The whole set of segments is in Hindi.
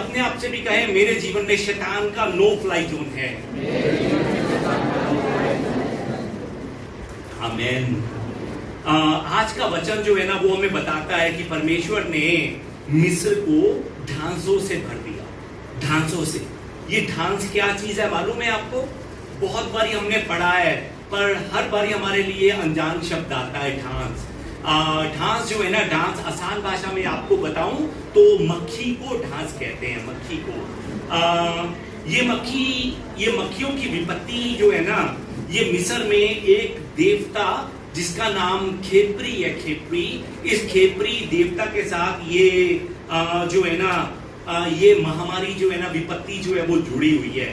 अपने आप से भी कहें, मेरे जीवन में शैतान का नो फ्लाई जोन है। आमीन। आज का वचन जो है ना वो हमें बताता है कि परमेश्वर ने मिस्र को ढांसों से भर दिया। ढांसों से, ये ढांस क्या चीज है मालूम है आपको? बहुत बारी हमने पढ़ा है, पर हर बारी हमारे लिए अनजान शब्द आता है ढांस। ढांस जो है ना, ढांस आसान भाषा में आपको बताऊं तो मक्खी को ढांस कहते हैं। मक्खी को ये मक्खियों की विपत्ति जो है ना, ये मिस्र में एक देवता जिसका नाम खेपरी है। खेपरी, इस खेपरी देवता के साथ ये जो है ना ये महामारी जो है ना, विपत्ति जो है वो जुड़ी हुई है।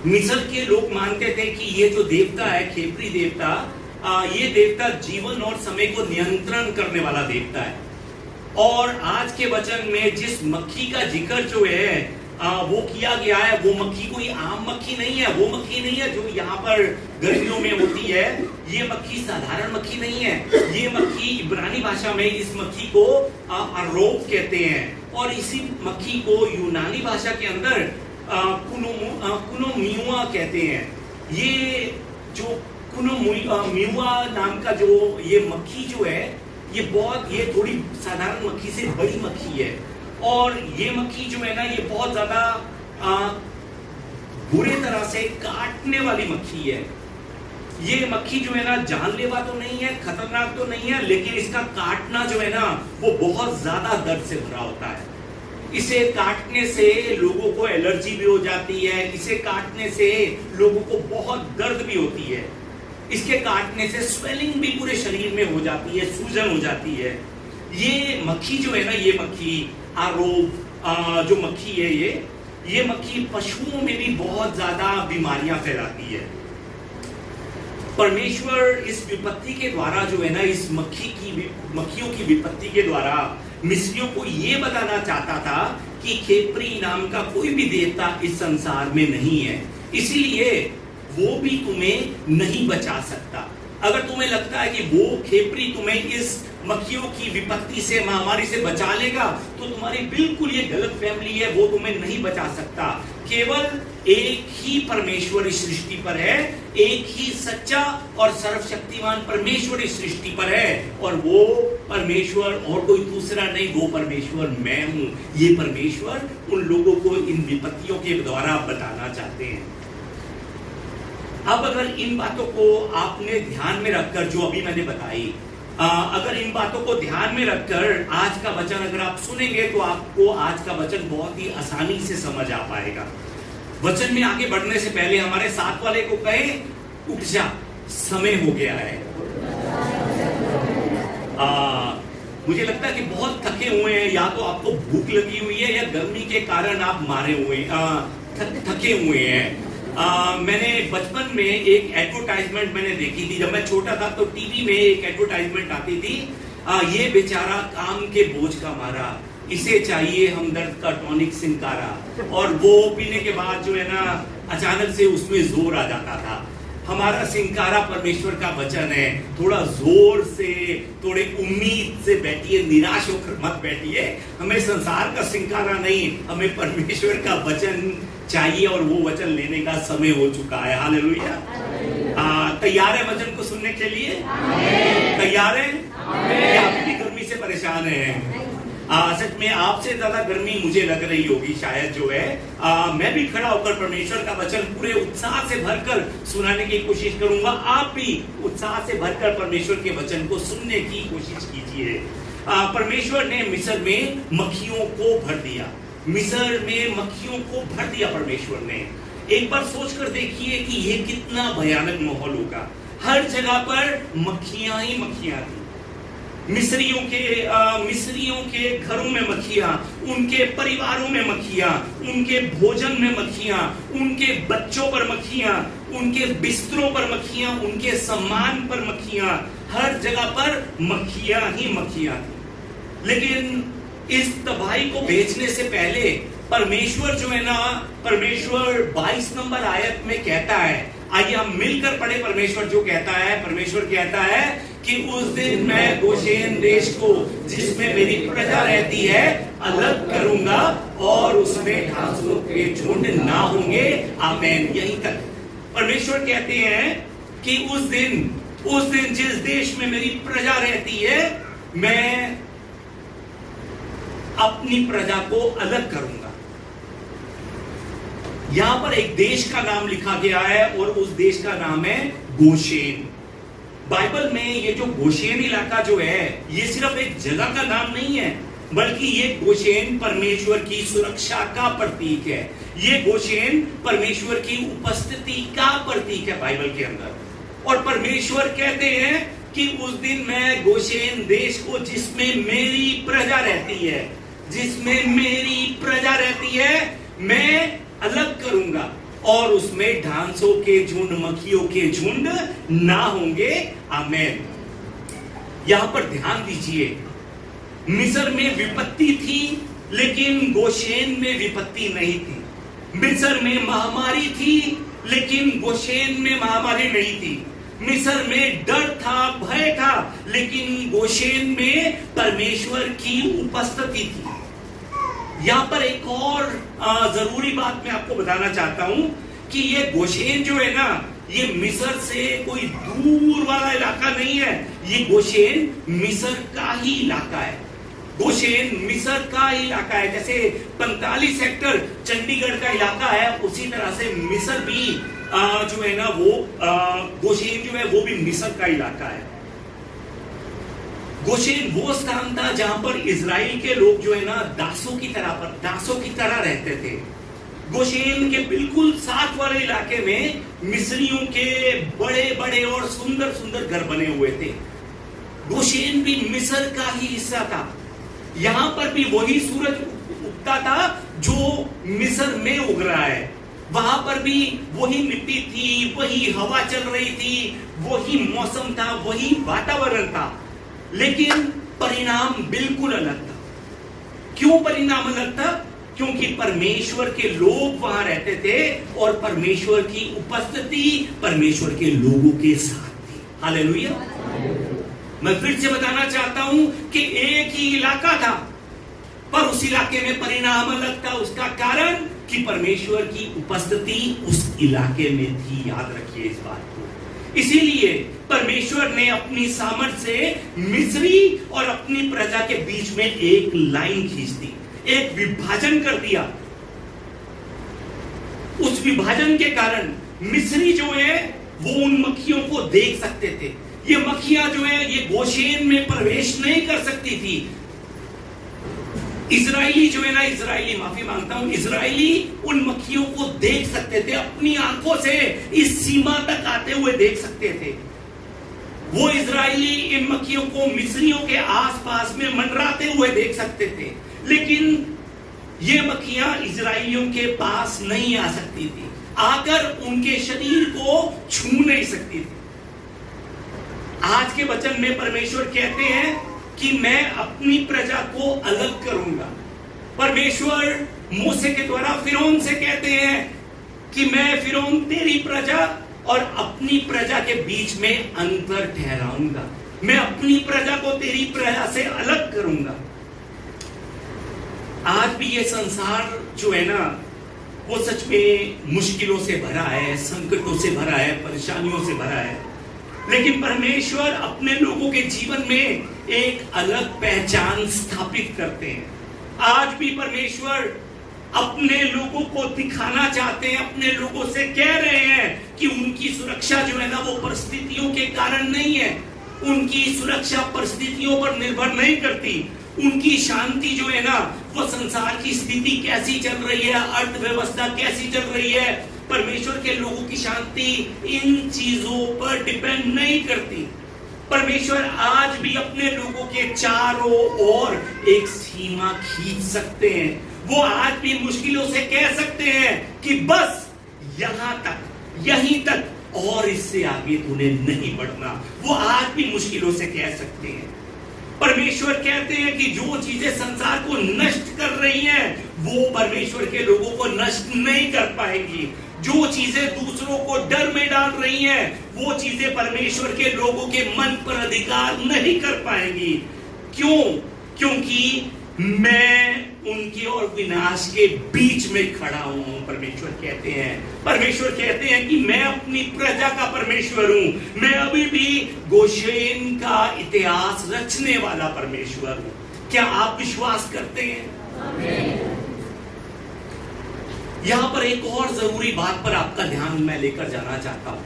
मिस्र के लोग मानते थे कि ये जो देवता है, खेपरी देवता, ये देवता जीवन और समय को नियंत्रण करने वाला देवता है। और आज के वचन में जिस मक्खी का जिक्र जो है वो किया गया है, वो मक्खी कोई आम मक्खी नहीं है। वो मक्खी नहीं है जो यहाँ पर गर्मियों में होती है। ये मक्खी साधारण मक्खी नहीं है। ये मक्खी इब्रानी भाषा में इस मक्खी को अरोब कहते हैं, और इसी मक्खी को यूनानी भाषा के अंदर कुनोमियुआ कहते हैं। ये जो कुनोमियुआ नाम का जो ये मक्खी जो है, ये थोड़ी साधारण मक्खी से बड़ी मक्खी है। और ये मक्खी जो है ना, ये बहुत ज्यादा बुरे तरह से काटने वाली मक्खी है। ये मक्खी जो है ना, जानलेवा तो नहीं है, खतरनाक तो नहीं है, लेकिन इसका काटना जो है ना वो बहुत ज्यादा दर्द से भरा होता है। इसे काटने से लोगों को एलर्जी भी हो जाती है। इसे काटने से लोगों को बहुत दर्द भी होती है। इसके काटने से स्वेलिंग भी पूरे शरीर में हो जाती है, सूजन हो जाती है। ये मक्खी जो है ना, ये मक्खी आरोब जो मक्खी है, ये मक्खी पशुओं में भी बहुत ज्यादा बीमारियां फैलाती है। परमेश्वर इस विपत्ति के द्वारा जो है ना, इस मक्खियों की विपत्ति के द्वारा मिस्रियों को ये बताना चाहता था कि खेपरी नाम का कोई भी देवता इस संसार में नहीं है, इसीलिए वो भी तुम्हें नहीं बचा सकता। अगर तुम्हें लगता है कि वो खेपरी तुम्हें इस मक्खियों की विपत्ति से, महामारी से बचा लेगा, तो तुम्हारी बिल्कुल ये गलत फैमिली है। वो तुम्हें नहीं बचा सकता। केवल एक ही परमेश्वर इस सृष्टि पर है, एक ही सच्चा और सर्वशक्तिमान परमेश्वर इस सृष्टि पर है, और वो परमेश्वर और कोई दूसरा नहीं, वो परमेश्वर मैं हूं। ये परमेश्वर उन लोगों को इन विपत्तियों के द्वारा बताना चाहते हैं। अब अगर इन बातों को आपने ध्यान में रखकर, जो अभी मैंने बताई, अगर इन बातों को ध्यान में रखकर आज का वचन अगर आप सुनेंगे तो आपको आज का वचन बहुत ही आसानी से समझ आ पाएगा। वचन में आगे बढ़ने से पहले हमारे साथ वाले को कहे, उठ जा, समय हो गया है। मुझे लगता है कि बहुत थके हुए हैं, या तो आपको भूख लगी हुई है या गर्मी के कारण आप मारे हुए थके हुए हैं। मैंने बचपन में एक एडवर्टाइजमेंट मैंने देखी थी। जब मैं छोटा था तो टीवी में एक एडवर्टाइजमेंट आती थी, ये बेचारा काम के बोझ का मारा, इसे चाहिए हमदर्द का टॉनिक सिनकारा। और वो पीने के बाद जो है ना, अचानक से उसमें जोर आ जाता था। हमारा सिनकारा परमेश्वर का वचन है। थोड़ा जोर से, थोड़े उम्मीद से बैठिए, निराश होकर मत बैठिए। हमें संसार का सिनकारा नहीं, हमें परमेश्वर का वचन चाहिए, और वो वचन लेने का समय हो चुका है। हालेलुया। तैयार है वचन को सुनने के लिए? तैयार है? या अभी भी गर्मी से परेशान है? सच में आपसे ज्यादा गर्मी मुझे लग रही होगी शायद जो है। मैं भी खड़ा होकर परमेश्वर का वचन पूरे उत्साह से भरकर सुनाने की कोशिश करूंगा। आप भी उत्साह से भरकर परमेश्वर के वचन को सुनने की कोशिश कीजिए। परमेश्वर ने मिस्र में मक्खियों को भर दिया। मिस्र में मक्खियों को भर दिया परमेश्वर ने। एक बार सोचकर देखिए कि ये कितना भयानक माहौल होगा। हर जगह पर मक्खियां ही मक्खियां थी। मिस्रियों के घरों में मक्खियां, उनके परिवारों में मक्खियां, उनके भोजन में मक्खियां, उनके बच्चों पर मक्खियां, उनके बिस्तरों पर मक्खियां, उनके सम्मान पर मक्खियां, हर जगह पर मक्खियां ही मक्खियां थी। लेकिन इस तबाही को भेजने से पहले परमेश्वर जो है ना, परमेश्वर 22 नंबर आयत में कहता है, आइए हम मिलकर पढ़े। परमेश्वर जो कहता है, परमेश्वर कहता है कि उस दिन मैं गोशेन देश को, जिसमें मेरी प्रजा रहती है, अलग करूंगा और उसमें घासों के झुंड ना होंगे। आमेन। यहीं तक परमेश्वर कहते हैं कि उस दिन जिस देश में मेरी प्रजा रहती है, मैं अपनी प्रजा को अलग करूंगा। यहां पर एक देश का नाम लिखा गया है और उस देश का नाम है गोशेन। बाइबल में ये जो गोशेन इलाका जो है, ये सिर्फ एक जगह का नाम नहीं है, बल्कि ये गोशेन परमेश्वर की सुरक्षा का प्रतीक है। ये गोशेन परमेश्वर की उपस्थिति का प्रतीक है बाइबल के अंदर। और परमेश्वर कहते हैं कि उस दिन मैं गोशेन देश को, जिसमें मेरी प्रजा रहती है, मैं अलग करूंगा और उसमें ढांसों के झुंड, मक्खियों के झुंड ना होंगे। आमेन। यहां पर ध्यान दीजिए, मिस्र में विपत्ति थी लेकिन गोशेन में विपत्ति नहीं थी। मिस्र में महामारी थी लेकिन गोशेन में महामारी नहीं थी। मिस्र में डर था, भय था, लेकिन गोशेन में परमेश्वर की उपस्थिति थी। यहां पर एक और जरूरी बात मैं आपको बताना चाहता हूं कि ये गोशेन जो है ना, ये मिस्र से कोई दूर वाला इलाका नहीं है। ये गोशेन मिस्र का ही इलाका है। गोशेन मिस्र का ही इलाका है। जैसे 45 हेक्टर चंडीगढ़ का इलाका है, उसी तरह से मिस्र भी जो है ना, वो गोशेन जो है वो भी मिस्र का इलाका है। गोशेन वो स्थान था जहां पर इजराइल के लोग जो है ना, दासों की तरह रहते थे। गोशेन के बिल्कुल साथ वाले इलाके में मिस्रियों के बड़े बड़े और सुंदर सुंदर घर बने हुए थे। गोशेन भी मिस्र का ही हिस्सा था। यहां पर भी वही सूरज उगता था जो मिस्र में उग रहा है। वहां पर भी वही मिट्टी थी, वही हवा चल रही थी, वही मौसम था, वही वातावरण था, लेकिन परिणाम बिल्कुल अलग था। क्यों परिणाम अलग था? क्योंकि परमेश्वर के लोग वहां रहते थे और परमेश्वर की उपस्थिति परमेश्वर के लोगों के साथ थी। हालेलुया। मैं फिर से बताना चाहता हूं कि एक ही इलाका था, पर उस इलाके में परिणाम अलग था। उसका कारण कि परमेश्वर की उपस्थिति उस इलाके में थी। याद रखिए इस बात को। इसीलिए परमेश्वर ने अपनी सामर्थ से मिस्री और अपनी प्रजा के बीच में एक लाइन खींच दी, एक विभाजन कर दिया। उस विभाजन के कारण मिस्री जो है वो उन मक्खियों को देख सकते थे। ये मक्खियां जो है ये गोशेन में प्रवेश नहीं कर सकती थी। इजरायली जो है ना, माफी मांगता हूं, इजरायली उन मक्खियों को देख सकते थे, अपनी आंखों से इस सीमा तक आते हुए देख सकते थे। वो इजरायली इन मक्खियों को मिस्रियों के आसपास में मंडराते हुए देख सकते थे, लेकिन ये मक्खियां इजरायलियों के पास नहीं आ सकती थी, आकर उनके शरीर को छू नहीं सकती थी। आज के वचन में परमेश्वर कहते हैं कि मैं अपनी प्रजा को अलग करूंगा। परमेश्वर मूसे के द्वारा फिरौन से कहते हैं कि मैं फिरौन तेरी प्रजा और अपनी प्रजा के बीच में अंतर ठहराऊंगा। मैं अपनी प्रजा को तेरी प्रजा से अलग करूंगा। आज भी ये संसार जो है ना, वो सच में मुश्किलों से भरा है, संकटों से भरा है, परेशानियों से भरा है, लेकिन परमेश्वर अपने लोगों के जीवन में एक अलग पहचान स्थापित करते हैं। आज भी परमेश्वर अपने लोगों को दिखाना चाहते हैं, अपने लोगों से कह रहे हैं कि उनकी सुरक्षा जो है ना, वो परिस्थितियों के कारण नहीं है। उनकी सुरक्षा परिस्थितियों पर निर्भर नहीं करती। उनकी शांति जो है ना, वो संसार की स्थिति कैसी चल रही है, अर्थव्यवस्था कैसी चल रही है, परमेश्वर के लोगों की शांति इन चीजों पर डिपेंड नहीं करती। परमेश्वर आज भी अपने लोगों के चारों ओर एक सीमा खींच सकते हैं। वो आज भी मुश्किलों से कह सकते हैं कि बस यहां तक, यहीं तक, और इससे आगे तूने नहीं बढ़ना। वो आज भी मुश्किलों से कह सकते हैं। परमेश्वर कहते हैं कि जो चीजें संसार को नष्ट कर रही हैं, वो परमेश्वर के लोगों को नष्ट नहीं कर पाएंगी। जो चीजें दूसरों को डर में डाल रही हैं, वो चीजें परमेश्वर के लोगों के मन पर अधिकार नहीं कर पाएंगी। क्यों? क्योंकि मैं उनके और विनाश के बीच में खड़ा हूं। परमेश्वर कहते हैं कि मैं अपनी प्रजा का परमेश्वर हूं। मैं अभी भी गोशेन का इतिहास रचने वाला परमेश्वर हूं। क्या आप विश्वास करते हैं? आमीन। यहां पर एक और जरूरी बात पर आपका ध्यान मैं लेकर जाना चाहता हूं।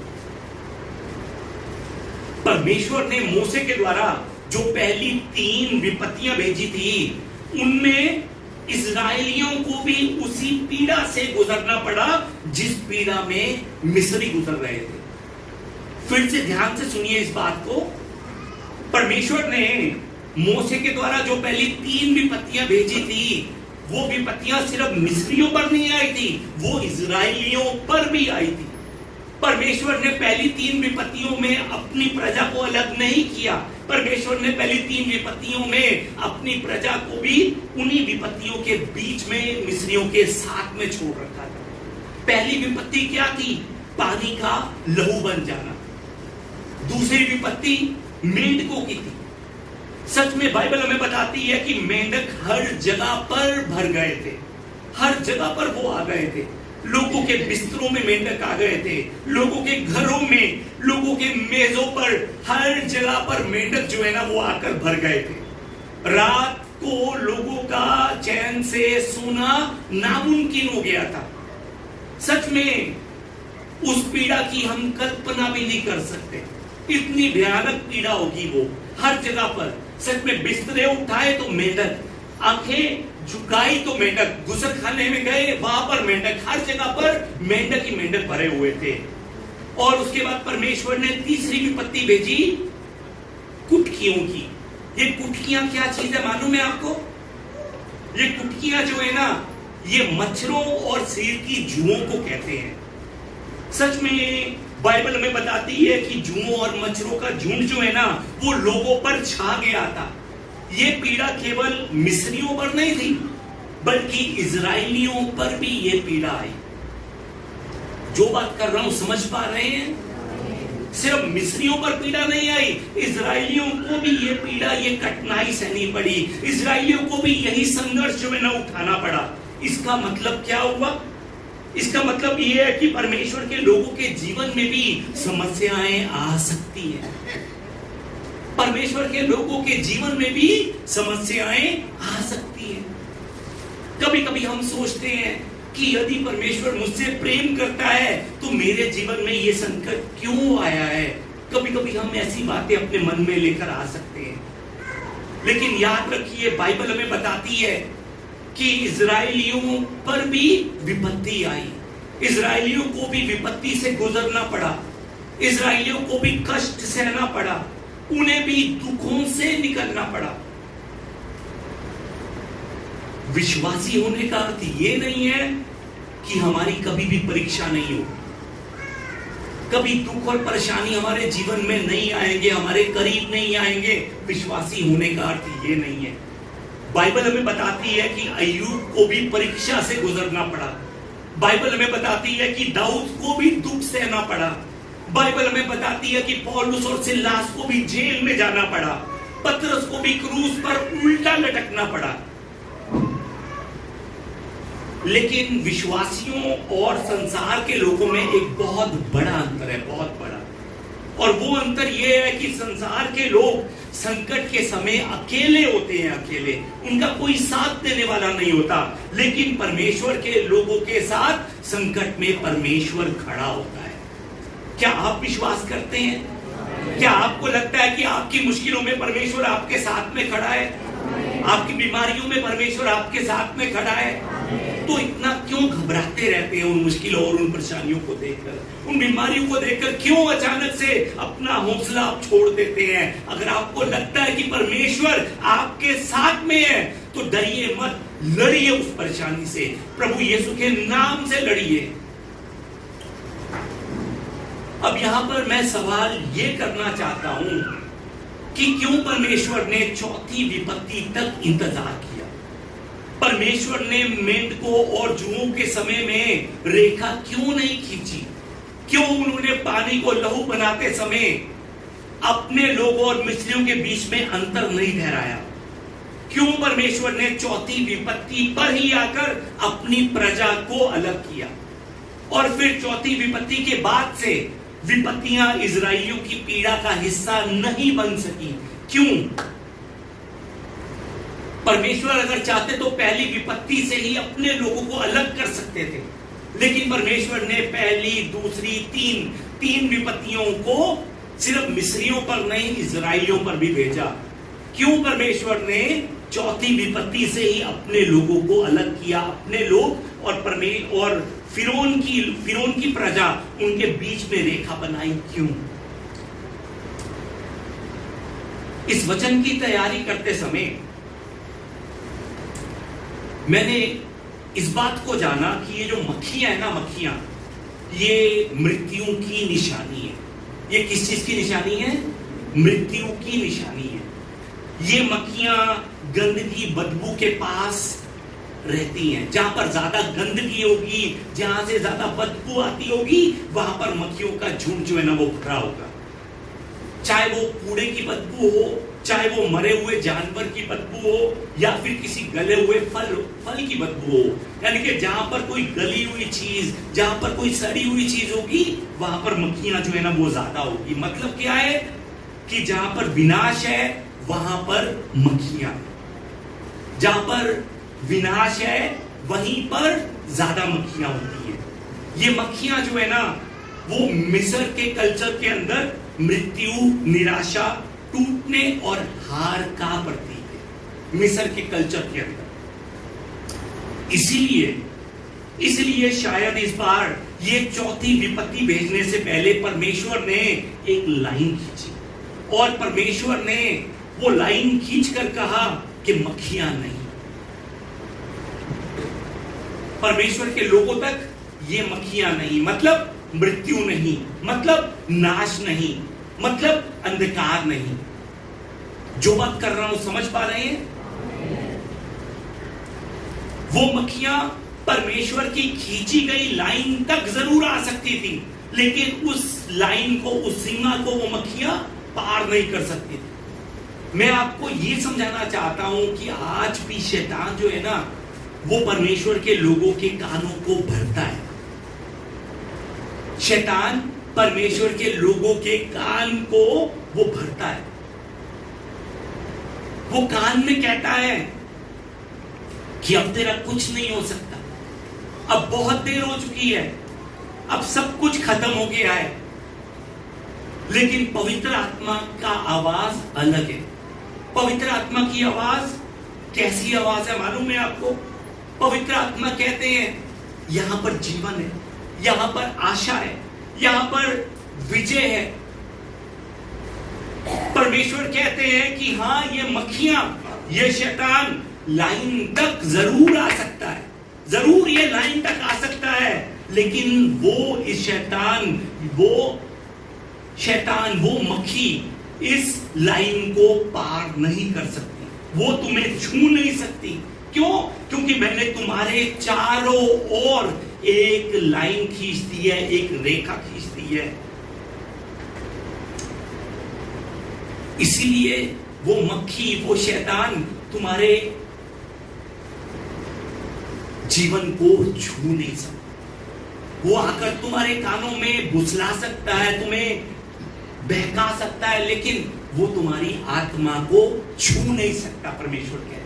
परमेश्वर ने मूसे के द्वारा जो पहली 3 विपत्तियां भेजी थी, उनमें इस्राएलियों को भी उसी पीड़ा से गुजरना पड़ा जिस पीड़ा में मिस्री गुजर रहे थे। फिर से ध्यान से सुनिए इस बात को। परमेश्वर ने मूसे के द्वारा जो पहली 3 विपत्तियां भेजी थी, वो विपत्तियां सिर्फ मिस्रियों पर नहीं आई थी, वो इस्राएलियों पर भी आई थी। परमेश्वर ने पहली 3 विपत्तियों में अपनी प्रजा को अलग नहीं किया। परमेश्वर ने पहली 3 विपत्तियों में अपनी प्रजा को भी उन्हीं विपत्तियों के बीच में मिस्रियों के साथ में छोड़ रखा था। पहली विपत्ति क्या थी? पानी का लहू बन जाना। दूसरी विपत्ति मेंढकों की थी। सच में बाइबल हमें बताती है कि मेंढक हर जगह पर भर गए थे, हर जगह पर वो आ गए थे। लोगों के बिस्तरों में मेंढक आ गए थे, लोगों के घरों में, लोगों के मेजों पर, हर जगह पर मेंढक जो है ना वो आकर भर गए थे। रात को लोगों का चैन से सोना नामुमकिन हो गया था। सच में उस पीड़ा की हम कल्पना भी नहीं कर सकते। इतनी भयानक पीड़ा होगी वो हर जगह पर। सच में बिस्तरे उठाए तो मेंढक, आंखें झुकाई तो मेंढक, गुसल खाने में गए वहां पर मेंढक, हर जगह पर मेंढक ही मेंढक भरे हुए थे। और उसके बाद परमेश्वर ने तीसरी विपत्ति भेजी कुटकियों की। ये कुटकियां क्या चीज है मालूम है आपको? ये कुटकियां जो है ना, ये मच्छरों और सिर की जुओं को कहते हैं। सच में बाइबल हमें बताती है कि जुओं और मच्छरों का झुंड जो है ना वो लोगों पर छा गया था। ये पीड़ा केवल मिस्रियों पर नहीं थी, बल्कि इजराइलियों पर भी ये पीड़ा आई। जो बात कर रहा हूं समझ पा रहे हैं? सिर्फ मिस्रियों पर पीड़ा नहीं आई, इजराइलियों को भी ये पीड़ा, ये कठिनाई सहनी पड़ी। इजराइलियों को भी यही संघर्ष जो है ना उठाना पड़ा। इसका मतलब क्या हुआ? इसका मतलब ये है कि परमेश्वर के लोगों के जीवन में भी समस्याएं आ सकती हैं। परमेश्वर के लोगों के जीवन में भी समस्याएं आ सकती हैं। कभी कभी हम सोचते हैं कि यदि परमेश्वर मुझसे प्रेम करता है तो मेरे जीवन में ये संकट क्यों आया है। कभी कभी हम ऐसी बातें अपने मन में लेकर आ सकते हैं, लेकिन याद रखिए बाइबल हमें बताती है कि इजराइलियों पर भी विपत्ति आई। इजराइलियों को भी विपत्ति से गुजरना पड़ा, इजराइलियों को भी कष्ट सहना पड़ा, उन्हें भी दुखों से निकलना पड़ा। विश्वासी होने का अर्थ ये नहीं है कि हमारी कभी भी परीक्षा नहीं हो, कभी दुख और परेशानी हमारे जीवन में नहीं आएंगे, हमारे करीब नहीं आएंगे। विश्वासी होने का अर्थ ये नहीं है। बाइबल हमें बताती है कि अय्यूब को भी परीक्षा से गुजरना पड़ा। बाइबल हमें बताती है कि दाऊद को भी दुख सहना पड़ा। बाइबल हमें बताती है कि पौलुस और सिलास को भी जेल में जाना पड़ा, पतरस को भी क्रूस पर उल्टा लटकना पड़ा। लेकिन विश्वासियों और संसार के लोगों में एक बहुत बड़ा अंतर है, बहुत बड़ा। और वो अंतर ये है कि संसार के लोग संकट के समय अकेले होते हैं, अकेले, उनका कोई साथ देने वाला नहीं होता। लेकिन परमेश्वर के लोगों के साथ संकट में परमेश्वर खड़ा होता है। क्या आप विश्वास करते हैं? क्या आपको लगता है कि आपकी मुश्किलों में परमेश्वर आपके साथ में खड़ा है? आपकी बीमारियों में परमेश्वर आपके साथ में खड़ा है? तो इतना क्यों घबराते रहते हैं उन मुश्किलों और उन परेशानियों को देखकर, उन बीमारियों को देखकर? क्यों अचानक से अपना हौसला आप छोड़ देते हैं? अगर आपको लगता है कि परमेश्वर आपके साथ में है तो डरिए मत, लड़िए उस परेशानी से, प्रभु यीशु के नाम से लड़िए। अब यहां पर मैं सवाल ये करना चाहता हूं कि क्यों परमेश्वर ने चौथी विपत्ति तक इंतजार किया? परमेश्वर ने मेंढकों और जुओं के समय में रेखा क्यों नहीं खींची? क्यों उन्होंने पानी को लहू बनाते समय अपने लोगों और मिस्रियों के बीच में अंतर नहीं ठहराया? क्यों परमेश्वर ने चौथी विपत्ति पर ही आकर अपनी प्रजा को अलग किया, और फिर चौथी विपत्ति के बाद से विपत्तियां इजराइलियों की पीड़ा का हिस्सा नहीं बन सकी? क्यों? परमेश्वर अगर चाहते तो पहली विपत्ति से ही अपने लोगों को अलग कर सकते थे, लेकिन परमेश्वर ने पहली, दूसरी, तीन विपत्तियों को सिर्फ मिस्रियों पर नहीं, इजराइलियों पर भी भेजा। क्यों परमेश्वर ने चौथी विपत्ति से ही अपने लोगों को अलग किया? अपने लोग और फिरौन की प्रजा उनके बीच में रेखा बनाई। क्यों? इस वचन की तैयारी करते समय मैंने इस बात को जाना कि ये जो मक्खियां है ना, मक्खियां, ये मृत्यु की निशानी है। ये किस चीज की निशानी है? मृत्यु की निशानी है। ये मक्खियां गंदगी, बदबू के पास रहती हैं। जहां पर ज्यादा गंदगी होगी, जहां से ज्यादा बदबू आती होगी, वहां पर मक्खियों का झुंड जो है ना वो भरा होगा। चाहे वो कूड़े की बदबू हो, चाहे वो मरे हुए जानवर की बदबू हो, या फिर किसी गले हुए फल की बदबू हो। यानी कि जहां पर कोई गली हुई चीज, जहां पर कोई सड़ी हुई चीज होगी, वहां पर मक्खियां जो है ना वो ज्यादा होगी। मतलब क्या है कि जहां पर विनाश है वहां पर मक्खियां, जहां पर विनाश है वहीं पर ज्यादा मक्खियां होती है। ये मक्खियां जो है ना वो मिस्र के कल्चर के अंदर मृत्यु, निराशा, टूटने और हार का प्रतीक है, मिस्र के कल्चर के अंदर। इसीलिए शायद इस बार ये चौथी विपत्ति भेजने से पहले परमेश्वर ने एक लाइन खींची, और परमेश्वर ने वो लाइन खींचकर कहा कि मक्खियां नहीं। परमेश्वर के लोगों तक ये मक्खियां नहीं, मतलब मृत्यु नहीं, मतलब नाश नहीं, मतलब अंधकार नहीं। जो बात कर रहा हूं समझ पा रहे हैं? वो मक्खियां परमेश्वर की खींची गई लाइन तक जरूर आ सकती थी, लेकिन उस लाइन को, उस सीमा को वो मक्खियां पार नहीं कर सकती थी। मैं आपको ये समझाना चाहता हूं कि आज भी शैतान जो है ना वो परमेश्वर के लोगों के कानों को भरता है। शैतान परमेश्वर के लोगों के कान को वो भरता है। वो कान में कहता है कि अब तेरा कुछ नहीं हो सकता, अब बहुत देर हो चुकी है, अब सब कुछ खत्म हो गया है। लेकिन पवित्र आत्मा का आवाज अलग है। पवित्र आत्मा की आवाज कैसी आवाज है मालूम है आपको? पवित्र आत्मा कहते हैं यहां पर जीवन है, यहां पर आशा है, यहां पर विजय है। परमेश्वर कहते हैं कि हां, ये मक्खियां, ये शैतान लाइन तक जरूर आ सकता है, जरूर ये लाइन तक आ सकता है, लेकिन वो शैतान, वो मक्खी इस लाइन को पार नहीं कर सकती, वो तुम्हें छू नहीं सकती। क्यों? क्योंकि मैंने तुम्हारे चारों ओर एक लाइन खींच दी है, एक रेखा खींच दी है। इसीलिए वो मक्खी, वो शैतान तुम्हारे जीवन को छू नहीं सकता। वो आकर तुम्हारे कानों में घुसला सकता है, तुम्हें बहका सकता है, लेकिन वो तुम्हारी आत्मा को छू नहीं सकता। परमेश्वर कहते हैं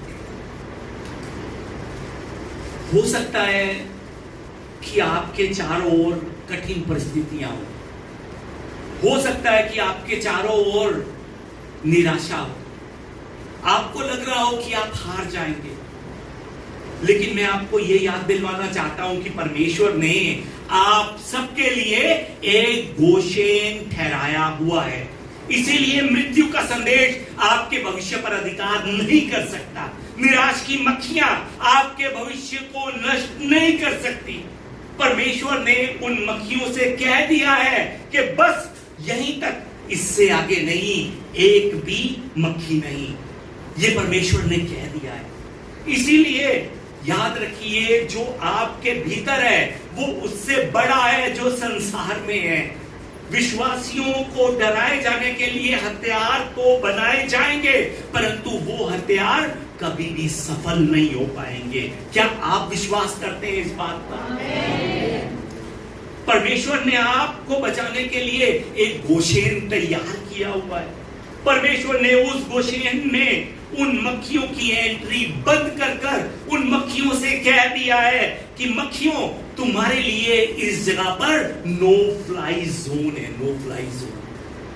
हो सकता है कि आपके चारों ओर कठिन परिस्थितियां हो सकता है कि आपके चारों ओर निराशा हो, आपको लग रहा हो कि आप हार जाएंगे, लेकिन मैं आपको यह याद दिलवाना चाहता हूं कि परमेश्वर ने आप सबके लिए एक गोशेन ठहराया हुआ है। इसीलिए मृत्यु का संदेश आपके भविष्य पर अधिकार नहीं कर सकता। निराश की मक्खियां आपके भविष्य को नष्ट नहीं कर सकती। परमेश्वर ने उन मक्खियों से कह दिया है कि बस यहीं तक, इससे आगे नहीं, एक भी मक्खी नहीं। ये परमेश्वर ने कह दिया है। इसीलिए याद रखिए, जो आपके भीतर है वो उससे बड़ा है जो संसार में है। विश्वासियों को डराए जाने के लिए हथियार तो बनाए जाएंगे, परंतु वो हथियार कभी भी सफल नहीं हो पाएंगे। क्या आप विश्वास करते हैं इस बात पर? परमेश्वर ने आपको बचाने के लिए एक गोशेन तैयार किया हुआ है। परमेश्वर ने उस गोशेन में उन मक्खियों की एंट्री बंद कर उन मक्खियों से कह दिया है कि मक्खियों, तुम्हारे लिए इस जगह पर नो फ्लाई जोन है। No fly zone,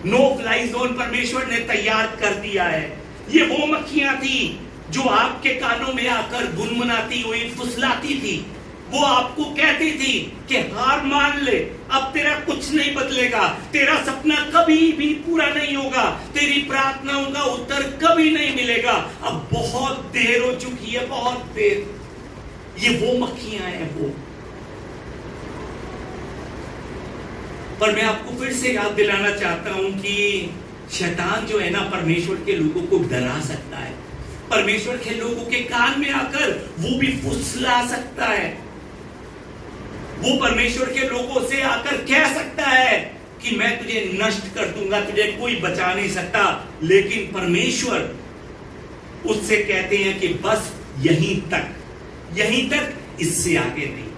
no fly zone परमेश्वर ने तैयार कर दिया है। ये वो मक्खियां थी जो आपके कानों में आकर गुनगुनाती हुई फुसलाती थी। वो आपको कहती थी कि हार मान ले, अब तेरा कुछ नहीं बदलेगा, तेरा सपना कभी भी पूरा नहीं होगा, तेरी प्रार्थनाओं का उत्तर कभी नहीं मिलेगा, अब बहुत देर हो चुकी है, बहुत देर। ये वो मक्खियां हैं वो। पर मैं आपको फिर से याद दिलाना चाहता हूं कि शैतान जो है ना, परमेश्वर के लोगों को डरा सकता है। परमेश्वर के लोगों के कान में आकर वो भी फुसला सकता है। वो परमेश्वर के लोगों से आकर कह सकता है कि मैं तुझे नष्ट कर दूंगा, तुझे कोई बचा नहीं सकता। लेकिन परमेश्वर उससे कहते हैं कि बस यहीं तक, यहीं तक, इससे आगे नहीं।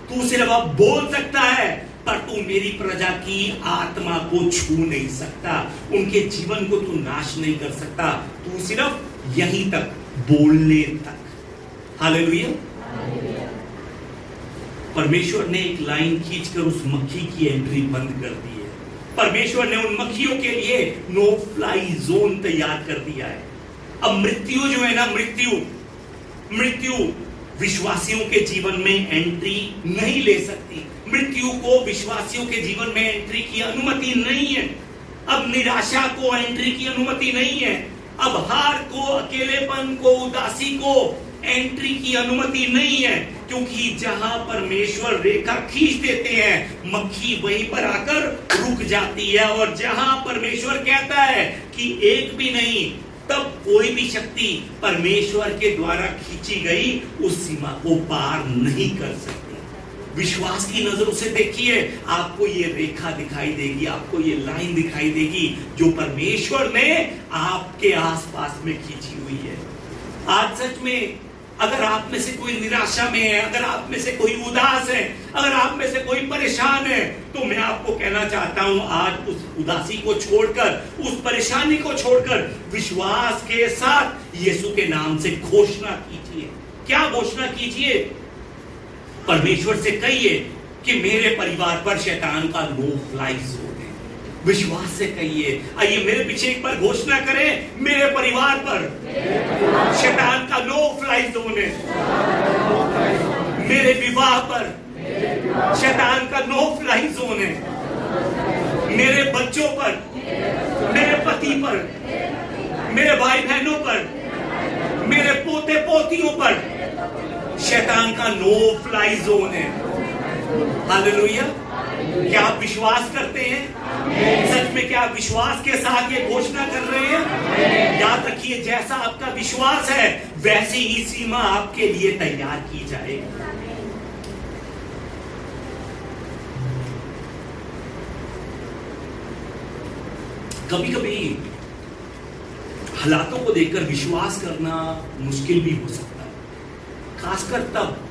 तू सिर्फ अब बोल सकता है, पर तू मेरी प्रजा की आत्मा को छू नहीं सकता, उनके जीवन को तू नाश नहीं कर सकता। तू सिर्फ यहीं तक, बोलने तक। हालेलुया। परमेश्वर ने एक लाइन खींचकर उस मक्खी की एंट्री बंद कर दी है। परमेश्वर ने उन मक्खियों के लिए नो फ्लाई जोन तैयार कर दिया है। अब मृत्यु जो है ना, मृत्यु विश्वासियों के जीवन में एंट्री नहीं ले सकती। मृत्यु को विश्वासियों के जीवन में एंट्री की अनुमति नहीं है। अब निराशा को एंट्री की अनुमति नहीं है। अब हार को, अकेलेपन को, उदासी को एंट्री की अनुमति नहीं है, क्योंकि जहां परमेश्वर रेखा खींच देते हैं, मक्खी वहीं पर आकर रुक जाती है। और जहां परमेश्वर कहता है कि एक भी नहीं, तब कोई भी शक्ति परमेश्वर के द्वारा खींची गई उस सीमा को पार नहीं कर सकती। विश्वास की नजरों से देखिए, आपको ये रेखा दिखाई देगी, आपको ये लाइन दिखाई देगी जो परमेश्वर ने आपके आसपास में खींची हुई है। आज सच में अगर आप में से कोई निराशा में है, अगर आप में से कोई उदास है, अगर आप में से कोई परेशान है, तो मैं आपको कहना चाहता हूं, आज उस उदासी को छोड़कर, उस परेशानी को छोड़कर विश्वास के साथ यीशु के नाम से घोषणा कीजिए। क्या घोषणा कीजिए? परमेश्वर से कहिए कि मेरे परिवार पर शैतान का नो फ्लाई जोन है। विश्वास से कहिए। आइए मेरे पीछे एक बार घोषणा करें, मेरे परिवार पर शैतान का नो फ्लाई जोन है। मेरे विवाह पर शैतान का नो फ्लाई जोन है। मेरे बच्चों पर, मेरे पति पर, मेरे भाई बहनों पर, मेरे पोते पोतियों पर शैतान का नो फ्लाई जोन है। हालेलुया। क्या आप विश्वास करते हैं? सच में क्या आप विश्वास के साथ ये घोषणा कर रहे हैं? याद रखिए, जैसा आपका विश्वास है वैसी ही सीमा आपके लिए तैयार की जाएगी। कभी कभी हालातों को देखकर विश्वास करना मुश्किल भी हो सकता है, खासकर तब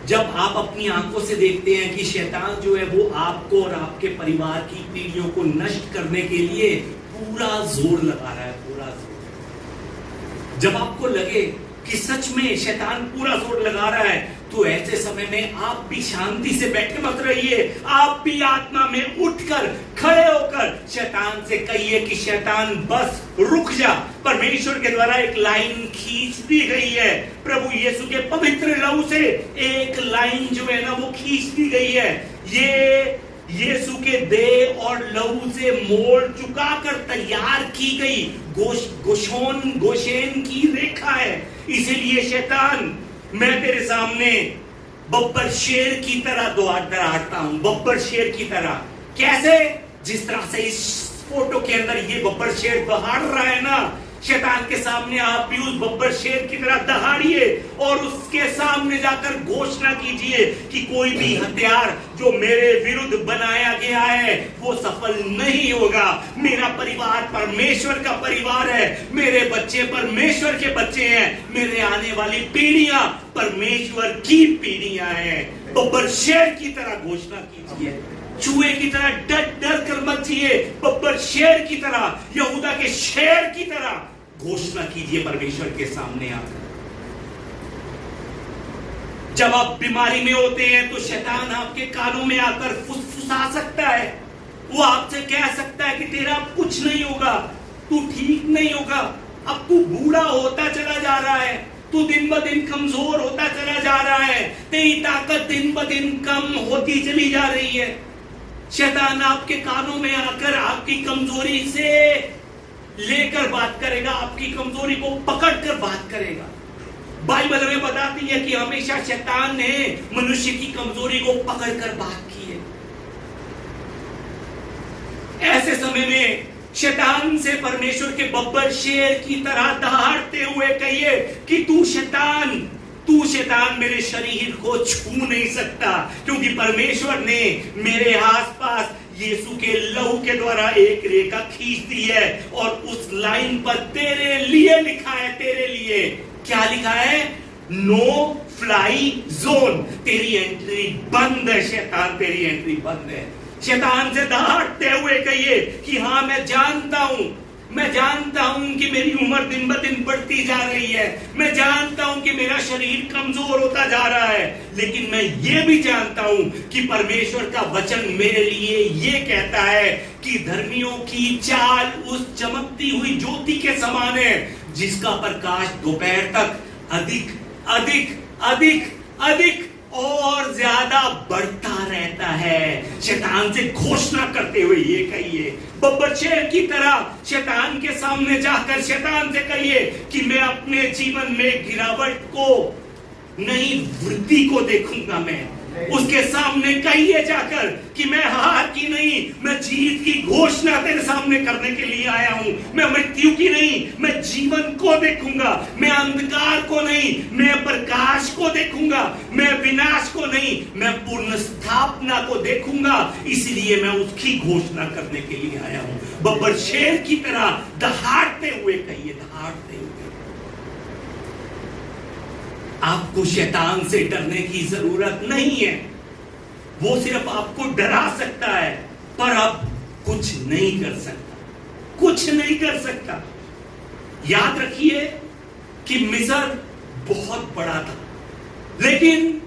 जब आप अपनी आंखों से देखते हैं कि शैतान जो है वो आपको और आपके परिवार की पीढ़ियों को नष्ट करने के लिए पूरा जोर लगा रहा है, पूरा जोर। जब आपको लगे कि सच में शैतान पूरा जोर लगा रहा है, तो ऐसे समय में आप भी शांति से बैठे मत रहिए। आप भी आत्मा में उठकर, खड़े होकर शैतान से कहिए कि शैतान बस रुक जा। परमेश्वर के द्वारा एक लाइन खींच दी गई है, प्रभु यीशु के पवित्र लहू से एक लाइन जो है ना वो खींच दी गई है। ये यीशु के देह और लहू से मोड़ चुकाकर तैयार की गई गोशेन की रेखा है। इसीलिए शैतान, मैं तेरे सामने बब्बर शेर की तरह दौड़ता हूं, बब्बर शेर की तरह। कैसे? जिस तरह से इस फोटो के अंदर ये बब्बर शेर दौड़ रहा है ना, शैतान के सामने आप भी उस बब्बर शेर की तरह दहाड़िए और उसके सामने जाकर घोषणा कीजिए कि कोई भी हथियार जो मेरे विरुद्ध बनाया गया है वो सफल नहीं होगा। मेरा परिवार परमेश्वर का परिवार है, मेरे बच्चे परमेश्वर के बच्चे हैं, मेरे आने वाली पीढ़ियां परमेश्वर की पीढ़ियां हैं। बब्बर शेर की तरह घोषणा कीजिए, चूहे की तरह डर डर कर मत जिए, बब्बर शेर की तरह, यहूदा के शेर की तरह घोषणा कीजिए परमेश्वर के सामने आकर। जब आप बीमारी में होते हैं तो शैतान आपके कानों में आकर फुसफुसा सकता है, वो आपसे कह सकता है कि तेरा कुछ नहीं होगा, तू ठीक नहीं होगा, अब तू बूढ़ा होता चला जा रहा है, तू दिन ब दिन कमजोर होता चला जा रहा है, तेरी ताकत दिन ब दिन कम होती चली जा रही है। शैतान आपके कानों में आकर आपकी कमजोरी से लेकर बात करेगा, आपकी कमजोरी को पकड़कर बात करेगा। बाइबल हमें बताती है कि हमेशा शैतान ने मनुष्य की कमजोरी को पकड़कर बात की है। ऐसे समय में शैतान से परमेश्वर के बब्बर शेर की तरह दहाड़ते हुए कहिए कि तू शैतान मेरे शरीर को छू नहीं सकता, क्योंकि परमेश्वर ने मेरे आसपास यीशु के लहू के द्वारा एक रेखा खींच दी है और उस लाइन पर तेरे लिए लिखा है। तेरे लिए क्या लिखा है? No fly zone. तेरी एंट्री बंद है शैतान, तेरी एंट्री बंद है। शैतान से दहाड़ते हुए कहिए कि हाँ मैं जानता हूं कि मेरी उम्र दिन ब दिन बढ़ती जा रही है, मैं जानता हूं कि मेरा शरीर कमजोर होता जा रहा है, लेकिन मैं ये भी जानता हूं कि परमेश्वर का वचन मेरे लिए ये कहता है कि धर्मियों की चाल उस चमकती हुई ज्योति के समान है जिसका प्रकाश दोपहर तक अधिक अधिक अधिक अधिक और ज्यादा बढ़ता रहता है। शैतान से घोषणा करते हुए ये कहिए, बब्बर शेर की तरह शैतान के सामने जाकर शैतान से कहिए कि मैं अपने जीवन में गिरावट को नहीं, वृद्धि को देखूंगा। मैं उसके सामने कहिए जाकर कि मैं हार की नहीं, मैं जीत की घोषणा तेरे सामने करने के लिए आया हूं। मैं मृत्यु की नहीं, मैं जीवन को देखूंगा। मैं अंधकार को नहीं, मैं प्रकाश को देखूंगा। मैं विनाश को नहीं, मैं पूर्ण स्थापना को देखूंगा। इसलिए मैं उसकी घोषणा करने के लिए आया हूं। बब्बर शेर की तरह दहाड़ते हुए कहिए, दहाड़ते हुए। आपको शैतान से डरने की जरूरत नहीं है, वो सिर्फ आपको डरा सकता है, पर अब कुछ नहीं कर सकता, कुछ नहीं कर सकता। याद रखिए कि मिस्र बहुत बड़ा था, लेकिन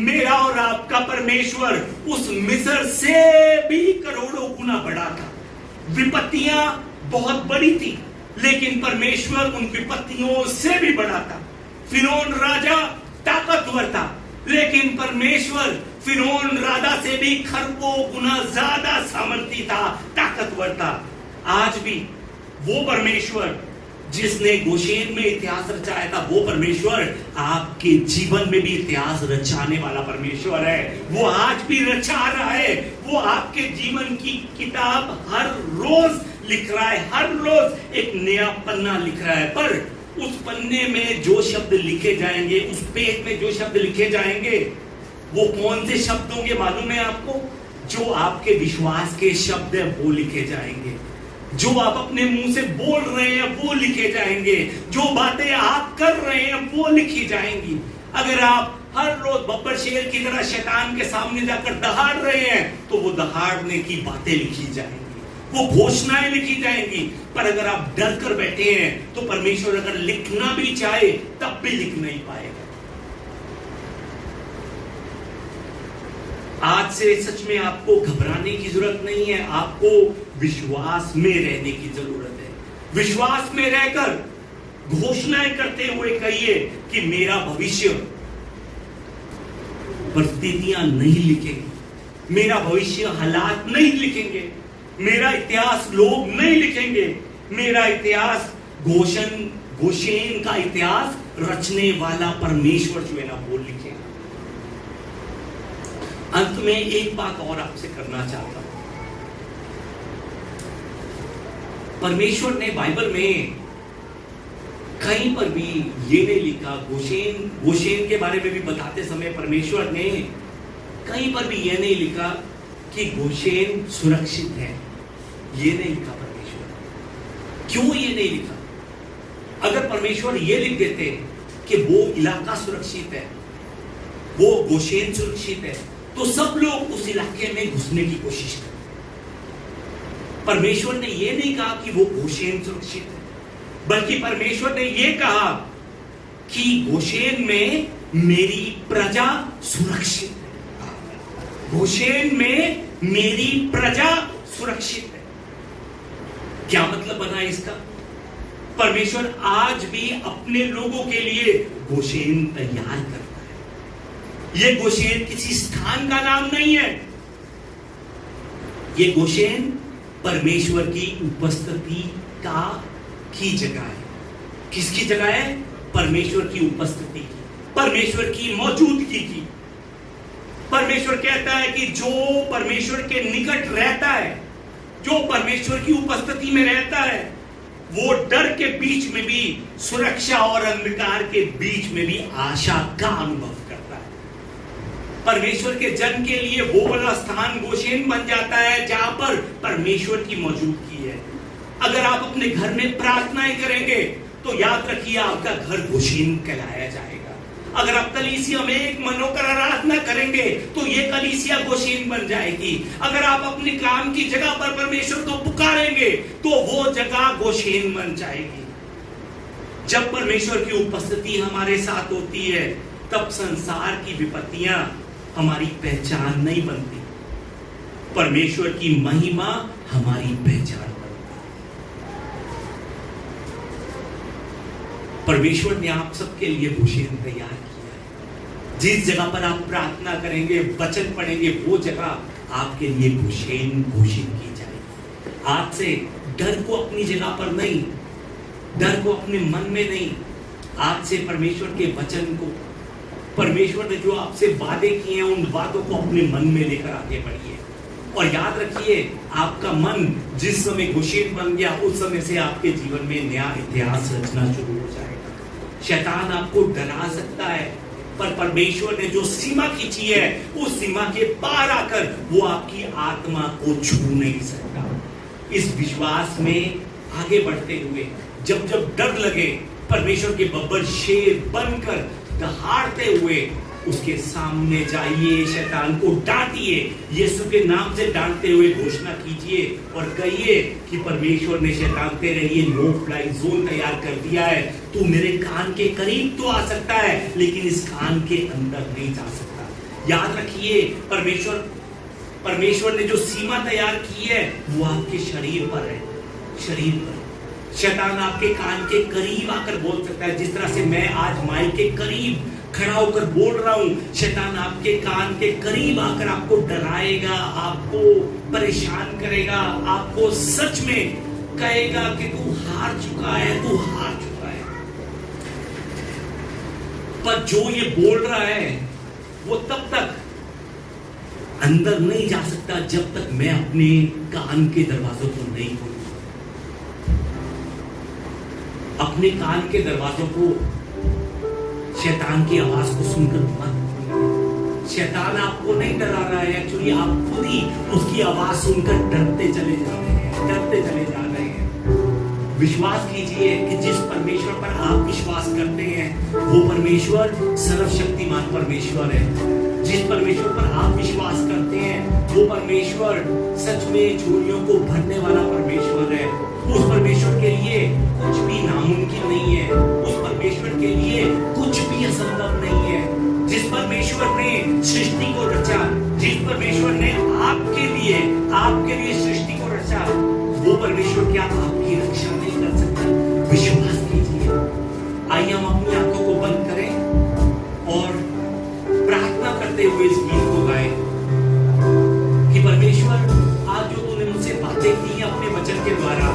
मेरा और आपका परमेश्वर उस मिस्र से भी करोड़ों गुना बड़ा था। विपत्तियां बहुत बड़ी थी, लेकिन परमेश्वर उन विपत्तियों से भी बड़ा था। फिरौन राजा ताकतवर था, लेकिन परमेश्वर फिरौन राजा से भी खरबों गुना ज्यादा सामर्थी था, ताकतवर था। आज भी वो परमेश्वर जिसने गोशेन में इतिहास रचाया था, वो परमेश्वर आपके जीवन में भी इतिहास रचाने वाला परमेश्वर है। वो आज भी रचा रहा है। वो आपके जीवन की किताब हर रोज लिख रहा है, हर रोज एक नया पन्ना लिख रहा है। पर उस पन्ने में जो शब्द लिखे जाएंगे, उस पेज में जो शब्द लिखे जाएंगे, वो कौन से शब्द होंगे मालूम है आपको? जो आपके विश्वास के शब्द है वो लिखे जाएंगे। जो आप अपने मुंह से बोल रहे हैं वो लिखे जाएंगे। जो बातें आप कर रहे हैं वो लिखी जाएंगी। अगर आप हर रोज बब्बर शेर की तरह शैतान के सामने जाकर दहाड़ रहे हैं तो वो दहाड़ने की बातें लिखी जाएंगी, वो घोषणाएं लिखी जाएंगी। पर अगर आप डर कर बैठे हैं तो परमेश्वर अगर लिखना भी चाहे तब भी लिख नहीं पाएगा। आज से सच में आपको घबराने की जरूरत नहीं है, आपको विश्वास में रहने की जरूरत है। विश्वास में रहकर घोषणाएं करते हुए कहिए कि मेरा भविष्य परिस्थितियां नहीं लिखेंगी, मेरा भविष्य हालात नहीं लिखेंगे, मेरा इतिहास लोग नहीं लिखेंगे, मेरा इतिहास गोशेन का इतिहास रचने वाला परमेश्वर जो है ना वो लिखेगा। अंत में एक बात और आपसे करना चाहता हूं। परमेश्वर ने बाइबल में कहीं पर भी ये नहीं लिखा, गोशेन के बारे में भी बताते समय परमेश्वर ने कहीं पर भी ये नहीं लिखा कि गोशेन सुरक्षित है। ये नहीं लिखा परमेश्वर। क्यों ये नहीं लिखा? अगर परमेश्वर ये लिख देते कि वो इलाका सुरक्षित है, वो गोशेन सुरक्षित है, तो सब लोग उस इलाके में घुसने की कोशिश करते। परमेश्वर ने ये नहीं कहा कि वो गोशेन सुरक्षित है, बल्कि परमेश्वर ने ये कहा कि गोशेन में मेरी प्रजा सुरक्षित है। गोशेन में मेरी प्रजा सुरक्षित है। क्या मतलब बना इसका? परमेश्वर आज भी अपने लोगों के लिए गोशेन तैयार करता है। ये गोशेन किसी स्थान का नाम नहीं है। ये गोशेन परमेश्वर की उपस्थिति की जगह है। किसकी जगह है? परमेश्वर की उपस्थिति की, परमेश्वर की मौजूदगी की। परमेश्वर कहता है कि जो परमेश्वर के निकट रहता है, जो परमेश्वर की उपस्थिति में रहता है, वो डर के बीच में भी, सुरक्षा और अंधकार के बीच में भी आशा का अनुभव करता है। परमेश्वर के जन के लिए वो वाला स्थान गोशेन बन जाता है जहां पर परमेश्वर की मौजूदगी है। अगर आप अपने घर में प्रार्थनाएं करेंगे तो याद रखिए आपका घर गोशेन कहलाया जाएगा। अगर आप कलीसिया में एक मन होकर आराधना करेंगे तो ये कलीसिया गोशेन बन जाएगी। अगर आप अपने काम की जगह पर परमेश्वर को पुकारेंगे तो वो जगह गोशेन बन जाएगी। जब परमेश्वर की उपस्थिति हमारे साथ होती है तब संसार की विपत्तियां हमारी पहचान नहीं बनती, परमेश्वर की महिमा हमारी पहचान। परमेश्वर ने आप सबके लिए गोशेन तैयार किया है। जिस जगह पर आप प्रार्थना करेंगे, वचन पढ़ेंगे, वो जगह आपके लिए गोशेन घोषित की जाएगी। आज से डर को अपनी जगह पर नहीं, डर को अपने मन में नहीं, आज से परमेश्वर के वचन को, परमेश्वर ने जो आपसे वादे किए हैं उन वादों को अपने मन में लेकर आगे बढ़िए। और याद रखिए आपका मन जिस समय गोशेन बन गया उस समय से आपके जीवन में नया इतिहास रचना शुरू हो जाएगा। शैतान आपको डरा सकता है, पर परमेश्वर ने जो सीमा खींची है उस सीमा के पार आकर वो आपकी आत्मा को छू नहीं सकता। इस विश्वास में आगे बढ़ते हुए जब जब डर लगे, परमेश्वर के बब्बर शेर बनकर दहाड़ते हुए उसके सामने जाइए, शैतान को डांटिए, यीशु के नाम से डांटते हुए घोषणा कीजिए और कहिए कि परमेश्वर ने शैतान तेरे लिए नो फ्लाई जोन तैयार कर दिया है। तू मेरे कान के करीब तो आ सकता है लेकिन इस कान के अंदर नहीं जा सकता। याद रखिए परमेश्वर ने जो सीमा तैयार की है वो आपके शरीर पर है, शरीर पर। शैतान आपके कान के करीब आकर बोल सकता है, जिस तरह से मैं आज माइक के करीब खड़ा होकर बोल रहा हूं। शैतान आपके कान के करीब आकर आपको डराएगा, आपको परेशान करेगा, आपको सच में कहेगा कि तू हार चुका है, तू हार चुका है। पर जो ये बोल रहा है वो तब तक अंदर नहीं जा सकता जब तक मैं अपने कान के दरवाजों को नहीं खोलूं। अपने कान के दरवाजों को शैतान की आवाज को सुनकर मत। शैतान आपको नहीं डरा रहा है, एक्चुअली आप खुद ही उसकी आवाज सुनकर डरते चले जा रहे हैं, डरते चले जा रहे हैं। विश्वास कीजिए कि जिस परमेश्वर पर आप विश्वास करते हैं वो परमेश्वर सर्वशक्तिमान परमेश्वर है। जिस परमेश्वर पर आप विश्वास करते हैं वो परमेश्वर सच में झोलियों को भरने वाला परमेश्वर है। उस परमेश्वर के लिए कुछ भी नामुमकिन नहीं है, उस परमेश्वर के लिए कुछ भी असंभव नहीं है। जिस परमेश्वर ने सृष्टि को रचा, जिस परमेश्वर ने आपके लिए सृष्टि को रचा, वो परमेश्वर क्या आपकी रक्षा नहीं कर सकता? विश्वास कीजिए। आइए हम अपनी आंखों को बंद करें और प्रार्थना करते हुए इस गीत को गाएं कि परमेश्वर आज जो तूने मुझसे बातें की हैं अपने वचन के द्वारा,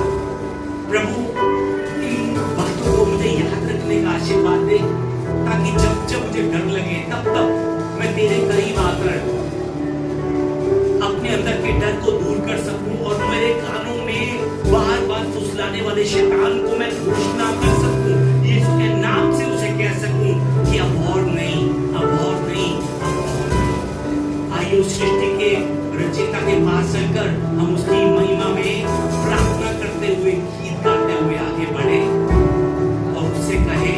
प्रभु इन बातों को मुझे याद रखने का आशीर्वाद दे, ताकि जब जब मुझे डर लगे तब मैं तेरे करीब आकर अपने अंदर के डर को दूर कर सकूं और मेरे कानों में बार बार फुसलाने वाले शैतान को मैं घोषणा कर सकूं, ये आइए उस सृष्टि के रचयिता के पास चलकर हम उसकी महिमा में प्रार्थना करते हुए, गीत गाते हुए आगे बढ़े और उससे कहे,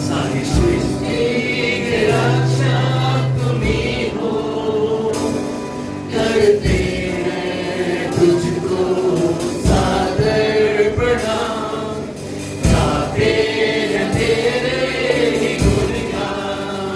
सारी सृष्टि के रक्षक तुम ही हो, करते हैं तुझको सादर प्रणाम, गाते हैं तेरे ही गुणगान,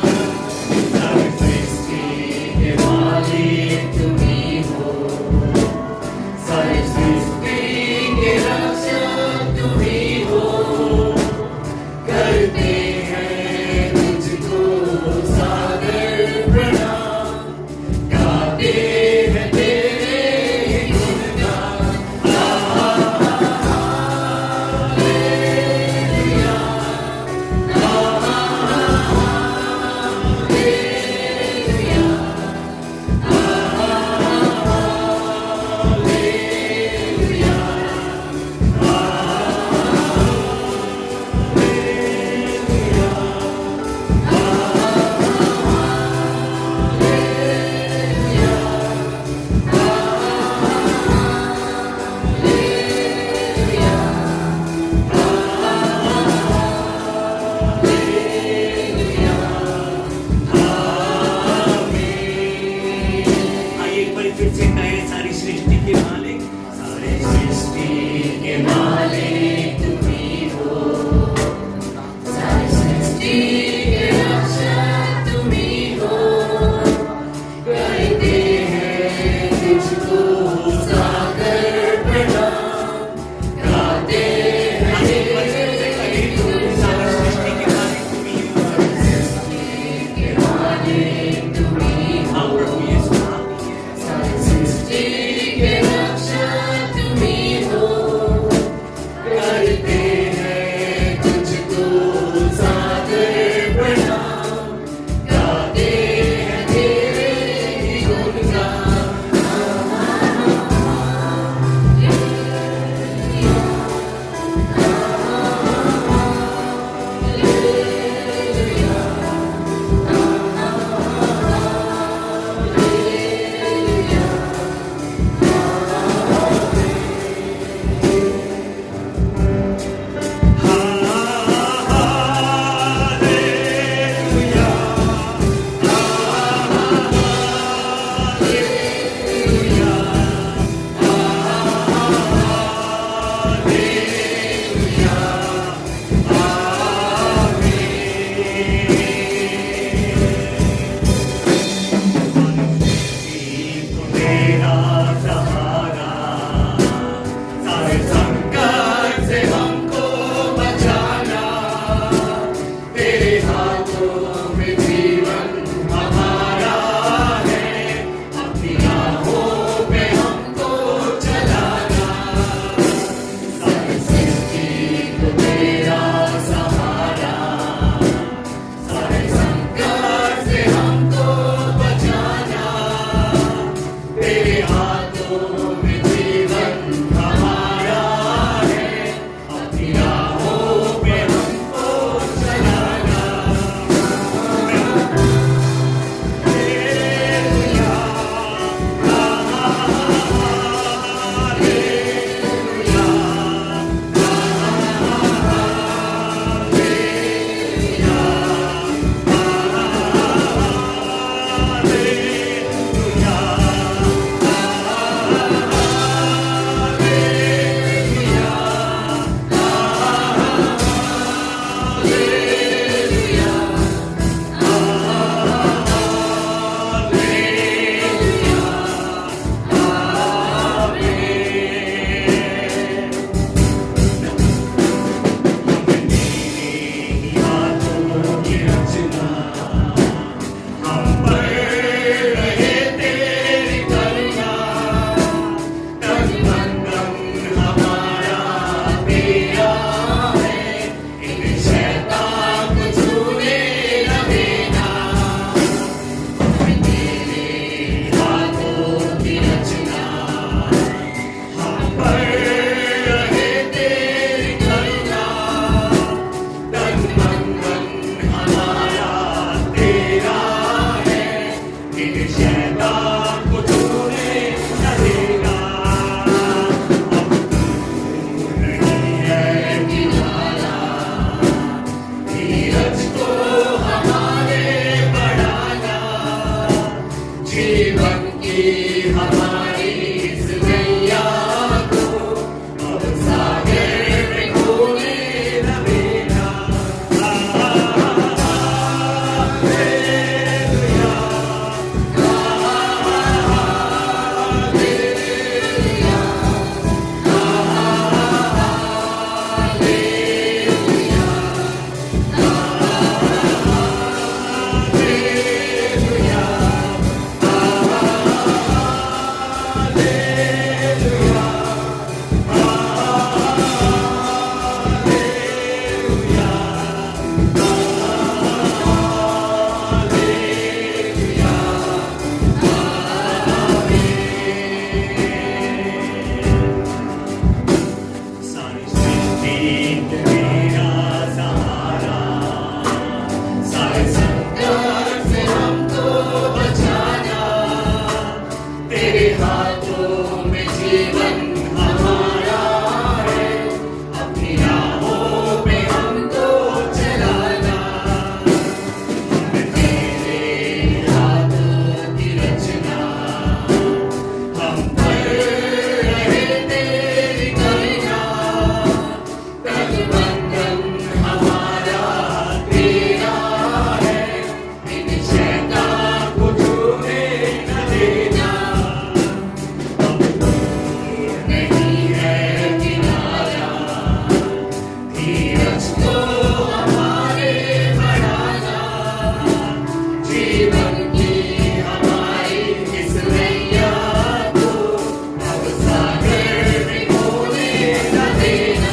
ठीक मेरा सहारा, सारे संकट से हमको बचाना, तेरे हाथों में जीवन हमारा है, अपनी राहों पे हमको चलाना, हम तेरे हाथों की रचना, हम पर रहे तेरी करुणा, तन बंधन हमारा तेरा है, इन शैतान को छूने न देना, अब दूर नहीं है किनारा, धीरज को हमारे बढ़ाना, जीवन की हमारी इस नैया को अब सागर में खोने न देना।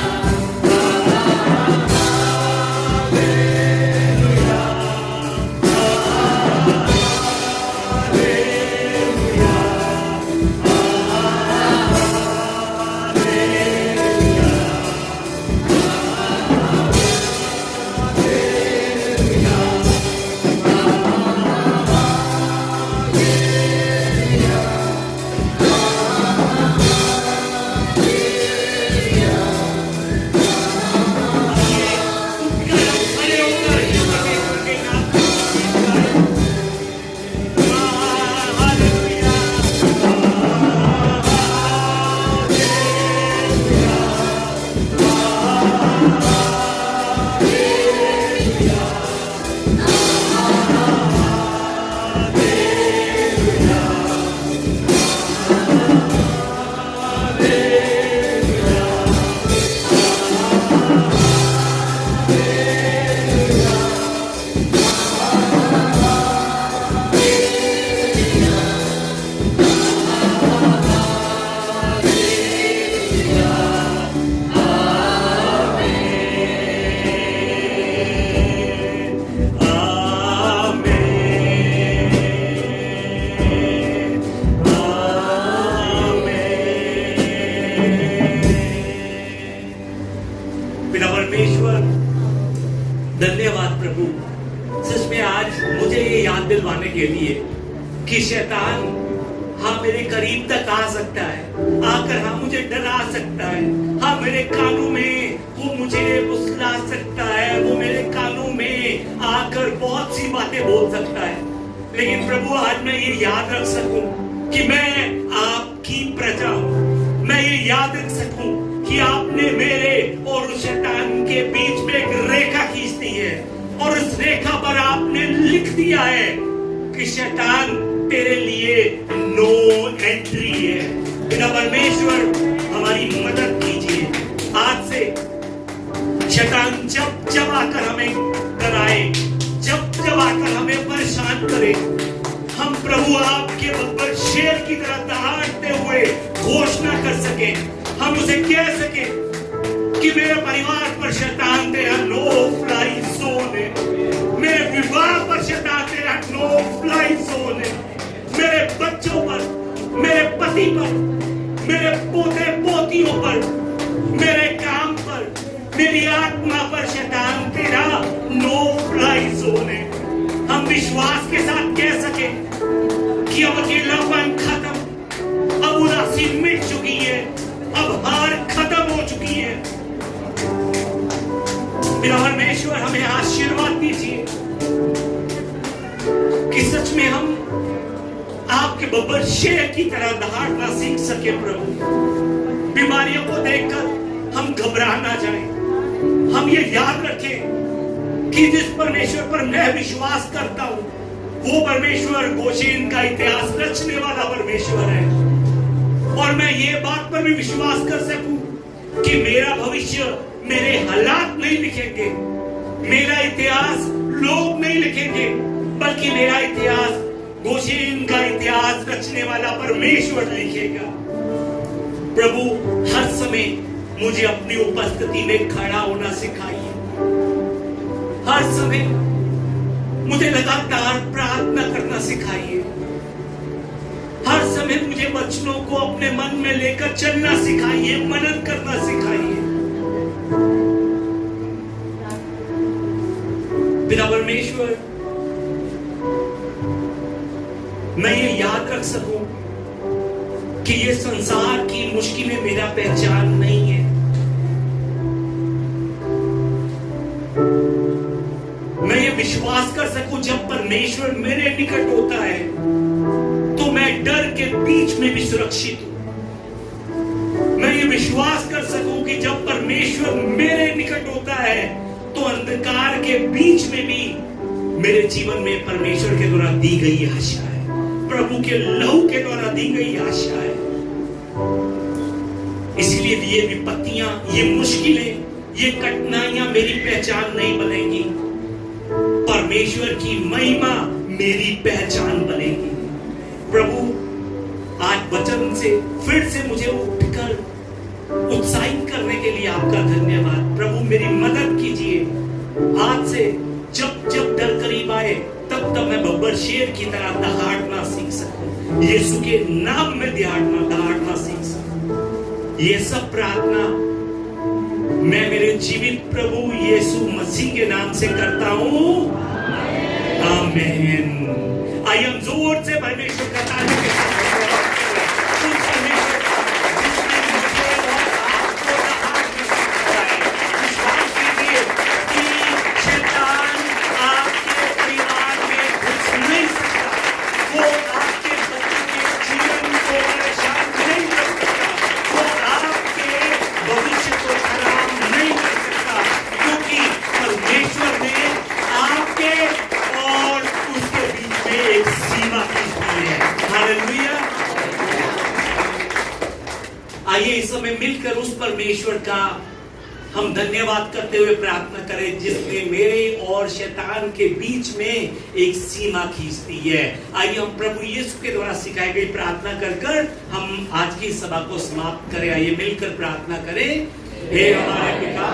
पिता परमेश्वर, धन्यवाद प्रभु, सच में आज मुझे ये याद दिलवाने के लिए कि शैतान हाँ मेरे करीब तक आ सकता है, आकर हाँ मुझे डरा सकता है, हाँ मेरे कानों में वो मुझे फुसला सकता है, वो मेरे कानों में आकर बहुत सी बातें बोल सकता है, लेकिन प्रभु आज मैं ये याद रख सकूं कि मैं आपकी प्रजा हूं, मैं ये याद रख सकूं कि आपने मेरे और उस शैतान के बीच में एक रेखा खींच दी है और उस रेखा पर आपने लिख दिया है कि शैतान तेरे लिए नो एंट्री है। पिता परमेश्वर हमारी मदद कीजिए, आज से शैतान जब जब आकर हमें डराए, जब जब आकर हमें परेशान करे, हम प्रभु आपके बब्बर शेर की तरह दहाड़ते हुए घोषणा कर सके, हम उसे कह सके कि मेरे परिवार पर शैतान तेरा नो फ्लाई जोन है, मेरे विवाह पर शैतान तेरा नो फ्लाई जोन है, मेरे बच्चों पर, मेरे पति पर, मेरे पोते पोतियों पर, मेरे काम पर, मेरी आत्मा पर शैतान तेरा नो फ्लाई जोन है। हम विश्वास के साथ कह सके कि अब अकेलापन खत्म, अब उदासी मिट चुकी है, अब हार खत्म हो चुकी है। पिता परमेश्वर हमें आशीर्वाद दीजिए कि सच में हम आपके बब्बर शेर की तरह दहाड़ना सीख सके प्रभु। बीमारियों को देखकर हम घबरा ना जाएं, हम ये याद रखें कि जिस परमेश्वर पर मैं विश्वास करता हूं वो परमेश्वर गोशेन का इतिहास रचने वाला परमेश्वर है, और मैं ये बात पर भी विश्वास कर सकूं कि मेरा भविष्य मेरे हालात नहीं लिखेंगे, मेरा इतिहास लोग नहीं लिखेंगे, बल्कि मेरा इतिहास गोशेन का इतिहास रचने वाला परमेश्वर लिखेगा। प्रभु हर समय मुझे अपनी उपस्थिति में खड़ा होना सिखाइए, हर समय मुझे लगातार प्रार्थना करना सिखाइए, हर समय मुझे वचनों को अपने मन में लेकर चलना सिखाइए, मनन करना सिखाइए। कर सकूं कि ये संसार की मुश्किलें मेरा पहचान नहीं है। मैं ये विश्वास कर सकूं जब परमेश्वर मेरे निकट होता है तो मैं डर के बीच में भी सुरक्षित हूं। मैं ये विश्वास कर सकूं कि जब परमेश्वर मेरे निकट होता है तो अंधकार के बीच में भी मेरे जीवन में परमेश्वर के द्वारा दी गई आशा है, प्रभु के लहू के द्वारा दी गई आशा है। इसलिए ये विपत्तियां, ये मुश्किलें, ये कठिनाइयां मेरी पहचान नहीं बनेंगी, परमेश्वर की महिमा मेरी पहचान बनेगी। प्रभु आज वचन से फिर से मुझे उठकर उत्साहित करने के लिए आपका धन्यवाद। प्रभु मेरी मदद कीजिए। आज से जब जब डर करीब आए तब तब मैं बब्बर शेर की तरह दहाड़ना सीख सकूं, यीशु के नाम में दहाड़ना सीख सकूं। ये सब प्रार्थना मैं मेरे जीवित प्रभु यीशु मसीह के नाम से करता हूं, आमीन। आइए हम जोर से परमेश्वर का तारीफ करें। आइए इस समय मिलकर उस परमेश्वर का हम धन्यवाद करते हुए प्रार्थना करें जिसने मेरे और शैतान के बीच में एक सीमा खींच दी है। आइए हम प्रभु यीशु के द्वारा सिखाई गई प्रार्थना कर हम आज की सभा को समाप्त करें। आइए मिलकर प्रार्थना करें। हे हमारे पिता,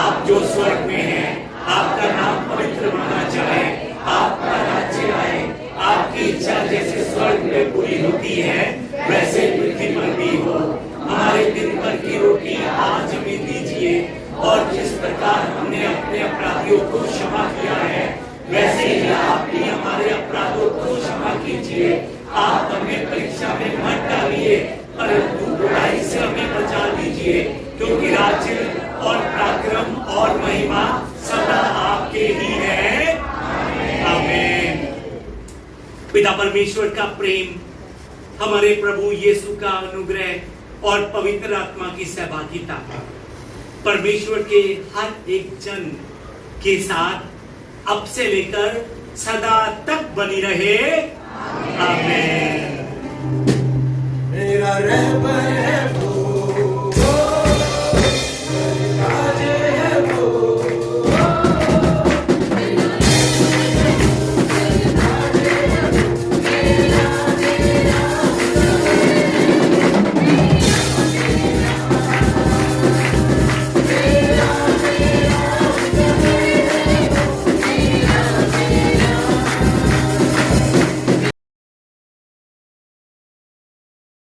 आप जो स्वर्ग में हैं, आपका नाम पवित्र माना जाए, आपका राज्य आए, आपकी इच्छा जैसे स्वर्ग में पूरी होती है वैसे पृथ्वी पर भी हो। हमारे दिन भर की रोटी आज हमें दीजिए और जिस प्रकार हमने अपने अपराधियों को क्षमा किया है वैसे ही आप भी हमारे अपराधों को क्षमा कीजिए। आप हमें परीक्षा में मत डालिए परंतु बुराई से हमें बचा लीजिए, क्योंकि राज्य और पराक्रम और महिमा सदा आपके ही है, आमीन। पिता परमेश्वर का प्रेम, हमारे प्रभु यीशु का अनुग्रह और पवित्र आत्मा की सहभागिता परमेश्वर के हर एक जन के साथ अब से लेकर सदा तक बनी रहे, आमीन। मेरा